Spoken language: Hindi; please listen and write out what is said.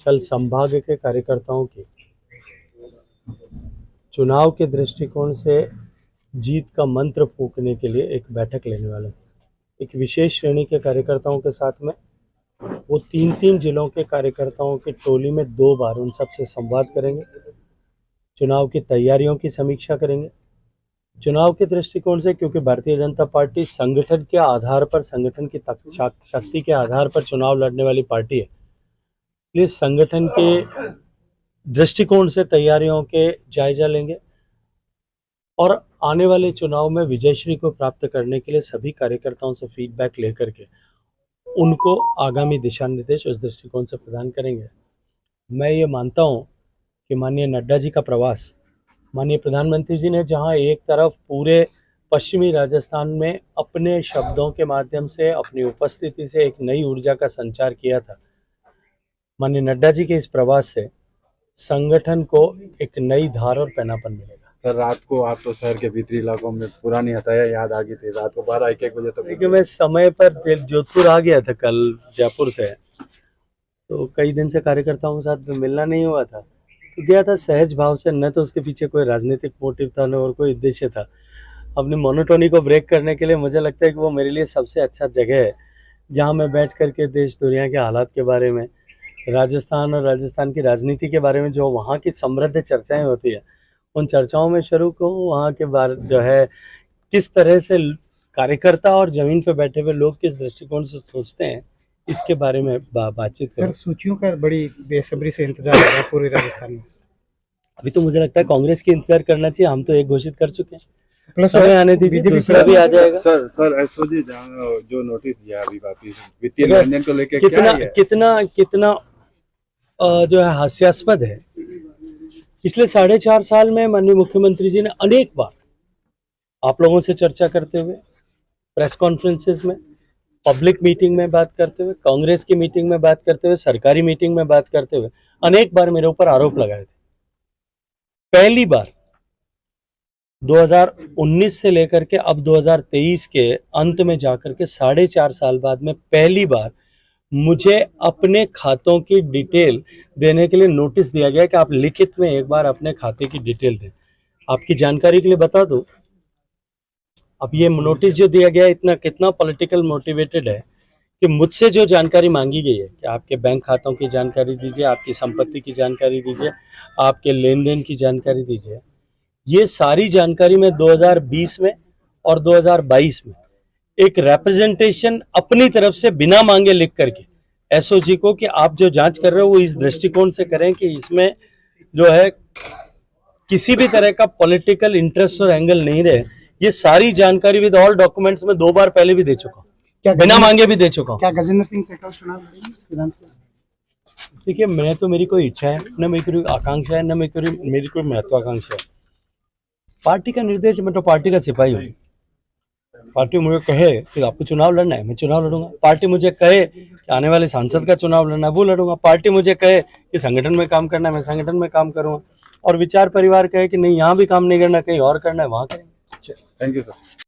कल संभाग के कार्यकर्ताओं की चुनाव के दृष्टिकोण से जीत का मंत्र फूंकने के लिए एक बैठक लेने वाले हैं। एक विशेष श्रेणी के कार्यकर्ताओं के साथ में वो 3-3 जिलों के कार्यकर्ताओं की टोली में 2 बार उन सबसे संवाद करेंगे, चुनाव की तैयारियों की समीक्षा करेंगे। चुनाव के दृष्टिकोण से, क्योंकि भारतीय जनता पार्टी संगठन के आधार पर, संगठन की शक्ति के आधार पर चुनाव लड़ने वाली पार्टी है, इसलिए संगठन के दृष्टिकोण से तैयारियों के जायजा लेंगे और आने वाले चुनाव में विजयश्री को प्राप्त करने के लिए सभी कार्यकर्ताओं से फीडबैक लेकर के उनको आगामी दिशा निर्देश उस दृष्टिकोण से प्रदान करेंगे। मैं ये मानता हूँ कि माननीय नड्डा जी का प्रवास, माननीय प्रधानमंत्री जी ने जहाँ एक तरफ पूरे पश्चिमी राजस्थान में अपने शब्दों के माध्यम से, अपनी उपस्थिति से एक नई ऊर्जा का संचार किया था, माननीय नड्डा जी के इस प्रवास से संगठन को एक नई धार और पैनापन मिलेगा। सर, रात को आप तो शहर के भीतरी इलाकों में पुरानी हत्या याद आ गई थी, रात को 12-1 बजे तक। देखिए, मैं समय पर जोधपुर आ गया था कल जयपुर से, तो कई दिन से कार्यकर्ताओं के साथ मिलना नहीं हुआ था, तो गया था सहज भाव से। न तो उसके पीछे कोई राजनीतिक मोटिव था, न और कोई उद्देश्य था। अपनी मोनोटोनी को ब्रेक करने के लिए मुझे लगता है कि वो मेरे लिए सबसे अच्छा जगह है, जहाँ मैं बैठ करके देश दुनिया के हालात के बारे में, राजस्थान और राजस्थान की राजनीति के बारे में जो वहाँ की समृद्ध चर्चाएं होती है, उन चर्चाओं में शुरू को वहाँ के बारे जो है किस तरह से कार्यकर्ता और जमीन पर बैठे हुए लोग किस दृष्टिकोण से सोचते हैं, इसके बारे में बातचीत सर, सूचियों का बड़ी बेसब्री से इंतजार है पूरे राजस्थान में। अभी तो मुझे लगता है कांग्रेस की इंतजार करना चाहिए। हम तो एक घोषित कर चुके हैं, समय आने दीजिए, दूसरा भी आ जाएगा। सर एसओजी जो नोटिस दिया अभी वापिस वित्तीय लेनदेन को लेकर कितना जो है हास्यास्पद है। पिछले 4.5 साल में माननीय मुख्यमंत्री जी ने अनेक बार आप लोगों से चर्चा करते हुए, प्रेस कॉन्फ्रेंसेस में, पब्लिक मीटिंग में बात करते हुए, कांग्रेस की मीटिंग में बात करते हुए, सरकारी मीटिंग में बात करते हुए अनेक बार मेरे ऊपर आरोप लगाए थे। पहली बार 2019 से लेकर के अब 2023 के अंत में जाकर के 4.5 साल बाद में पहली बार मुझे अपने खातों की डिटेल देने के लिए नोटिस दिया गया कि आप लिखित में एक बार अपने खाते की डिटेल दें। आपकी जानकारी के लिए बता दूं, अब ये नोटिस जो दिया गया इतना कितना पॉलिटिकल मोटिवेटेड है कि मुझसे जो जानकारी मांगी गई है कि आपके बैंक खातों की जानकारी दीजिए, आपकी संपत्ति की जानकारी दीजिए, आपके लेन देन की जानकारी दीजिए, ये सारी जानकारी मैं 2020 में और 2022 में एक रिप्रेजेंटेशन अपनी तरफ से बिना मांगे लिख करके एसओजी को कि आप जो जांच कर रहे हो वो इस दृष्टिकोण से करें कि इसमें जो है किसी भी तरह का पॉलिटिकल इंटरेस्ट और एंगल नहीं रहे। ये सारी जानकारी विद ऑल डॉक्यूमेंट्स में 2 बार पहले भी दे चुका हूँ, बिना मांगे भी दे चुका हूँ। क्या गजेंद्र सिंह शेखावत चुनाव लड़ेंगे? देखिए, मैं तो, मेरी कोई इच्छा है न, मेरी कोई आकांक्षा है, न मेरी कोई महत्वाकांक्षा है। पार्टी का निर्देश, मैं तो पार्टी का सिपाही हूँ। पार्टी मुझे कहे कि आपको चुनाव लड़ना है, मैं चुनाव लड़ूंगा। पार्टी मुझे कहे कि आने वाले सांसद का चुनाव लड़ना है, वो लड़ूंगा। पार्टी मुझे कहे कि संगठन में काम करना है, मैं संगठन में काम करूंगा। और विचार परिवार कहे कि नहीं, यहाँ भी काम नहीं करना, कहीं और करना है, वहां करेंगे। Thank you sir.